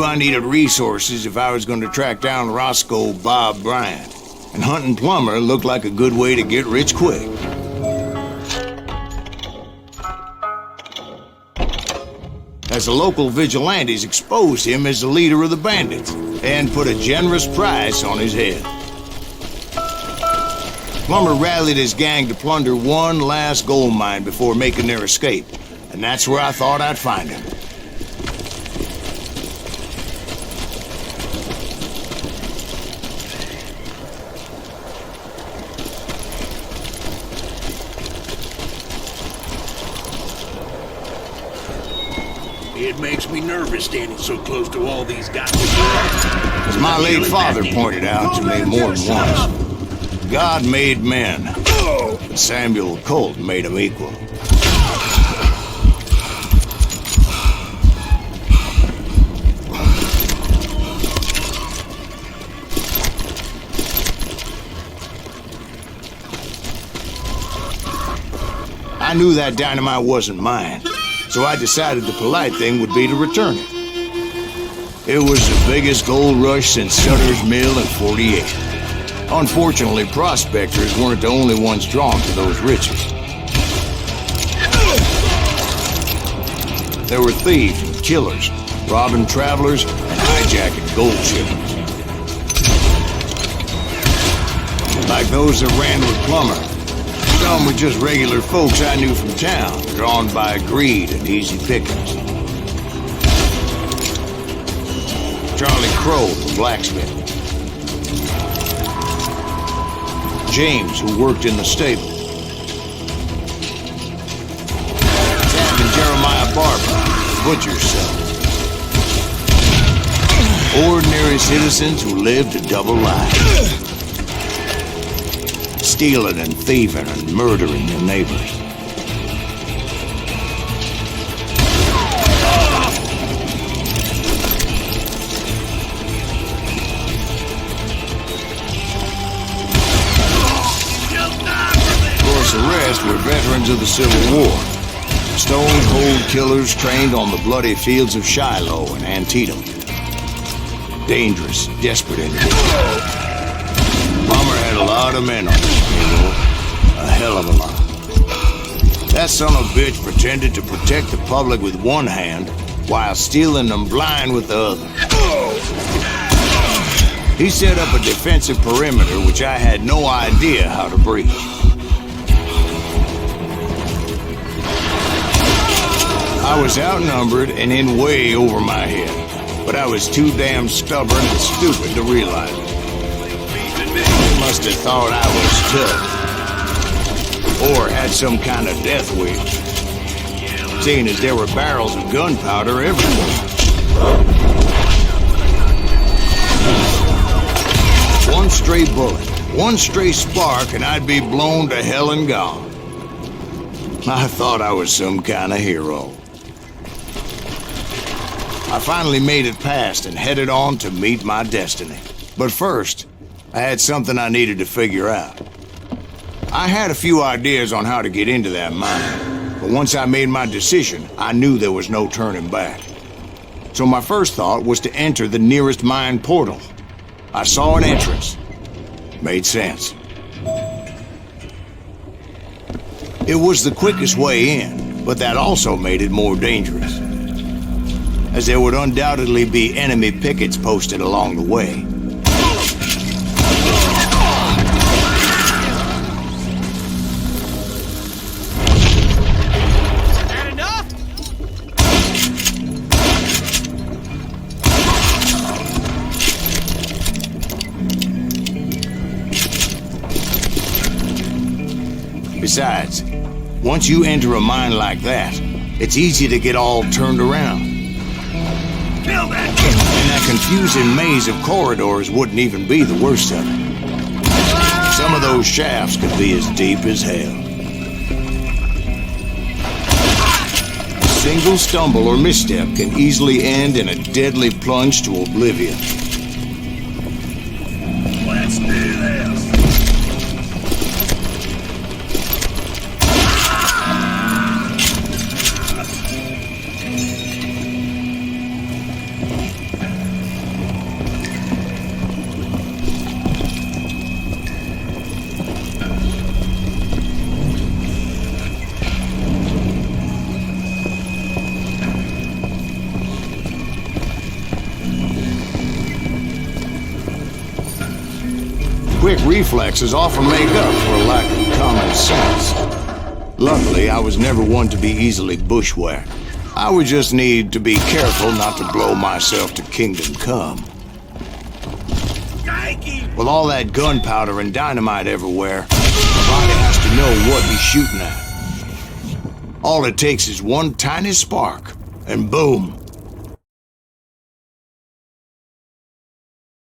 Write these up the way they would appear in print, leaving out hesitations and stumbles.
I needed resources if I was going to track down Roscoe Bob Bryant, and hunting Plumber looked like a good way to get rich quick. As the local vigilantes exposed him as the leader of the bandits and put a generous price on his head. Plumber rallied his gang to plunder one last gold mine before making their escape, and that's where I thought I'd find him. It makes me nervous standing so close to all these guys. As my late father pointed out to me more than once, God made men, but Samuel Colt made them equal. I knew that dynamite wasn't mine, so I decided the polite thing would be to return it. It was the biggest gold rush since Sutter's Mill in '48. Unfortunately, prospectors weren't the only ones drawn to those riches. There were thieves and killers, robbing travelers and hijacking gold shipments. Like those that ran with Plumber. Some were just regular folks I knew from town, drawn by greed and easy pickings. Charlie Crow, the blacksmith. James, who worked in the stable. And Jeremiah Barber, the butcher's son. Ordinary citizens who lived a double life. Stealing and thieving and murdering their neighbors. Of course, the rest were veterans of the Civil War. Stone-cold killers trained on the bloody fields of Shiloh and Antietam. Dangerous, desperate individuals. Plummer had a lot of men on his payroll. A hell of a lot. That son of a bitch pretended to protect the public with one hand while stealing them blind with the other. He set up a defensive perimeter which I had no idea how to breach. I was outnumbered and in way over my head, but I was too damn stubborn and stupid to realize it. They must have thought I was tough. Or had some kind of death wish. Seeing as there were barrels of gunpowder everywhere. One stray bullet, one stray spark, and I'd be blown to hell and gone. I thought I was some kind of hero. I finally made it past and headed on to meet my destiny. But first, I had something I needed to figure out. I had a few ideas on how to get into that mine, but once I made my decision, I knew there was no turning back. So my first thought was to enter the nearest mine portal. I saw an entrance. Made sense. It was the quickest way in, but that also made it more dangerous, as there would undoubtedly be enemy pickets posted along the way. Besides, once you enter a mine like that, it's easy to get all turned around. Kill that! And that confusing maze of corridors wouldn't even be the worst of it. Some of those shafts could be as deep as hell. A single stumble or misstep can easily end in a deadly plunge to oblivion. Let's do this! quick reflexes often make up for a lack of common sense. Luckily, I was never one to be easily bushwhacked. I would just need to be careful not to blow myself to kingdom come. With all that gunpowder and dynamite everywhere, somebody has to know what he's shooting at. All it takes is one tiny spark, and boom.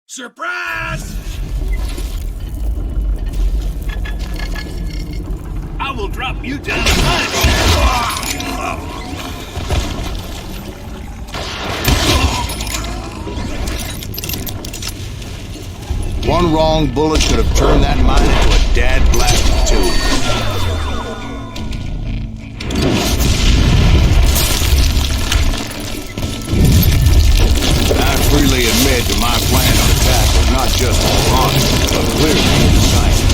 Surprise! I will drop you down the line. One wrong bullet could have turned that mine into a dad-blasted tube. I freely admit that my plan of attack was not just moronic, but clearly indecisive.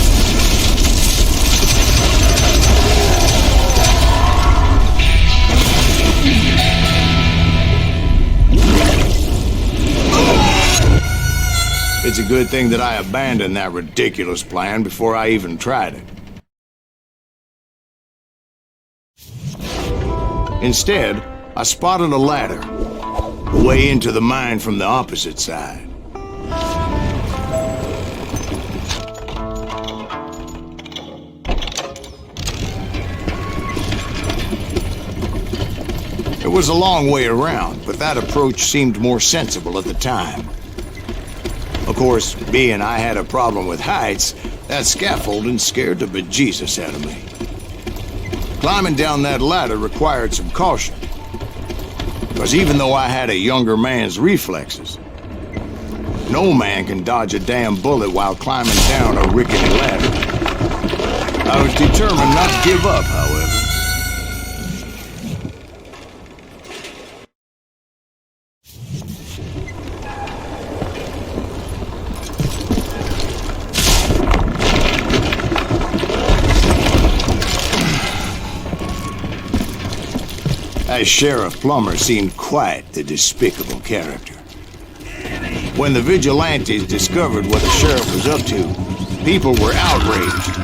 It's a good thing that I abandoned that ridiculous plan before I even tried it. Instead, I spotted a ladder, a way into the mine from the opposite side. It was a long way around, but that approach seemed more sensible at the time. Of course, being I had a problem with heights, that scaffolding scared the bejesus out of me. Climbing down that ladder required some caution, because even though I had a younger man's reflexes, no man can dodge a damn bullet while climbing down a rickety ladder. I was determined not to give up, however. That Sheriff Plummer seemed quite the despicable character. When the vigilantes discovered what the sheriff was up to, people were outraged.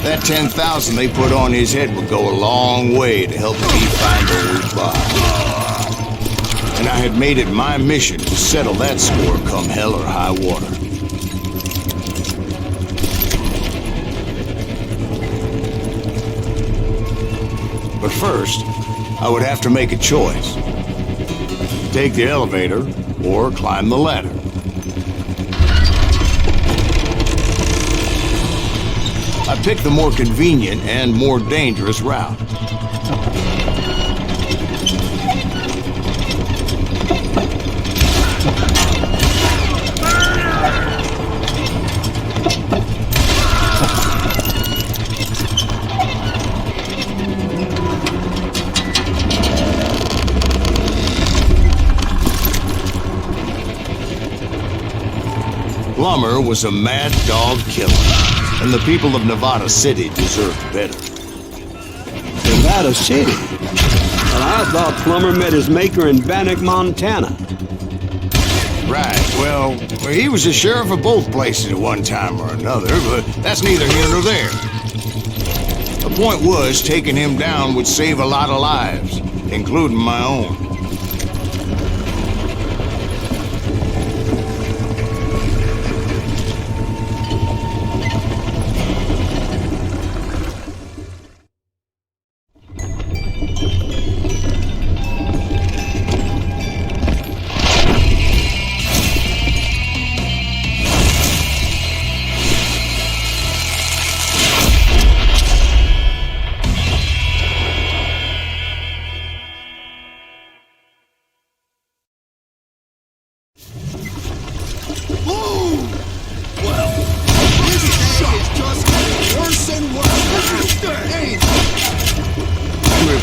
That 10,000 they put on his head would go a long way to help me find old Bob. And I had made it my mission to settle that score come hell or high water. But first, I would have to make a choice. Take the elevator or climb the ladder. I picked the more convenient and more dangerous route. Plummer was a mad dog killer, and the people of Nevada City deserved better. Nevada City? Well, I thought Plummer met his maker in Bannock, Montana. Right, well, he was the sheriff of both places at one time or another, but that's neither here nor there. The point was, taking him down would save a lot of lives, including my own.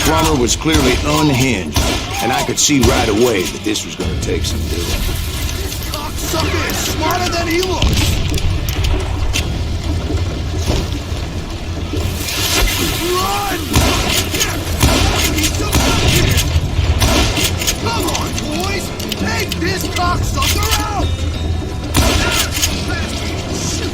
Plummer was clearly unhinged, and I could see right away that this was going to take some doing. This cocksucker is smarter than he looks! Run! He's still out here! Come on, boys! Take this cocksucker out! Shoot!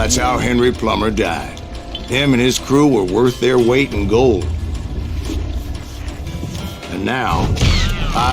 that's how Henry Plummer died. Him and his crew were worth their weight in gold. And now,